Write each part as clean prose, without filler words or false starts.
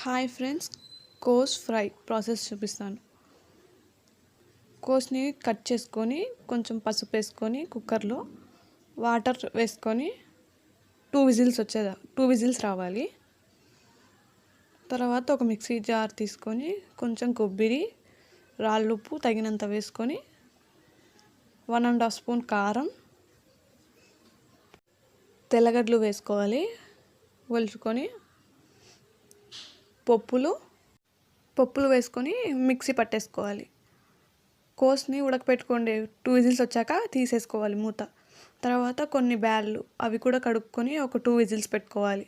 Hi friends, కోస్ fry process చూపిస్తాను. కోస్ని cut చేసుకొని కొంచెం పసుపు వేసుకొని కుక్కర్లో వాటర్ వేసుకొని 2 విజిల్స్ రావాలి. తర్వాత ఒక మిక్సీ జార్ తీసుకొని కొంచెం కొబ్బరి, రాళ్ళుప్పు తగినంత వేసుకొని 1.5 స్పూన్ కారం, తెల్లగడ్డలు వేసుకోవాలి. ఒలుచుకొని పప్పులు వేసుకొని మిక్సీ పట్టేసుకోవాలి. కోస్ని ఉడకపెట్టుకోండి. 2 విజిల్స్ వచ్చాక తీసేసుకోవాలి మూత. తర్వాత కొన్ని బ్యాళ్ళు అవి కూడా కడుక్కొని ఒక 2 విజిల్స్ పెట్టుకోవాలి.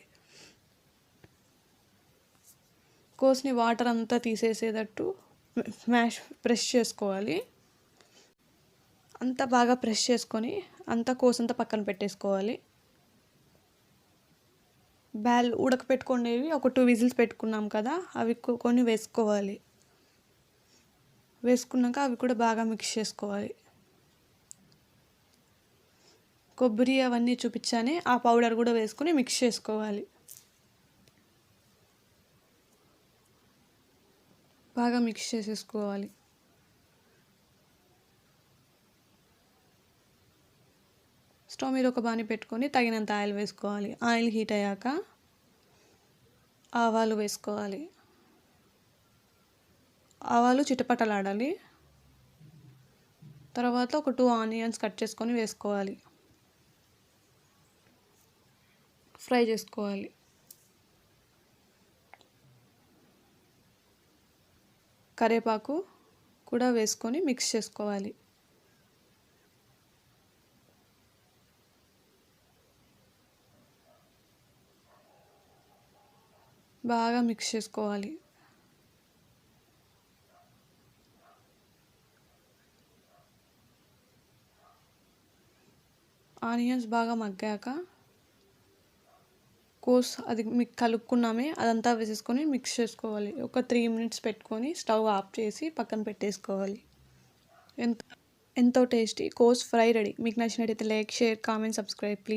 కోస్ని వాటర్ అంతా తీసేసేటట్టు ప్రెస్ చేసుకోవాలి. అంతా బాగా ప్రెస్ చేసుకొని కోస్ అంతా పక్కన పెట్టేసుకోవాలి. బ్యాళ్ళు ఉడకపెట్టుకునేవి ఒక 2 విజిల్స్ పెట్టుకున్నాం కదా, అవి కొన్ని వేసుకోవాలి. వేసుకున్నాక అవి కూడా బాగా మిక్స్ చేసుకోవాలి. కొబ్బరి అవన్నీ చూపించానే ఆ పౌడర్ కూడా వేసుకొని మిక్స్ చేసుకోవాలి. బాగా మిక్స్ చేసేసుకోవాలి. స్టవ్ మీద ఒక బాణీ పెట్టుకొని తగినంత ఆయిల్ వేసుకోవాలి. ఆయిల్ హీట్ అయ్యాక ఆవాలు వేసుకోవాలి. ఆవాలు చిటపటలాడాలి. తర్వాత ఒక 2 ఆనియన్స్ కట్ చేసుకొని వేసుకోవాలి. ఫ్రై చేసుకోవాలి. కరివేపాకు కూడా వేసుకొని మిక్స్ చేసుకోవాలి. బాగా మిక్స్ చేసుకోవాలి. ఆనియన్స్ బాగా మగ్గాక కోస్ అది కలుపుకున్నామే అదంతా వేసేసుకొని మిక్స్ చేసుకోవాలి. ఒక 3 మినిట్స్ పెట్టుకొని స్టవ్ ఆఫ్ చేసి పక్కన పెట్టేసుకోవాలి. ఎంతో టేస్టీ కోస్ ఫ్రై రెడీ. మీకు నచ్చినట్టయితే like, share, comment, subscribe please.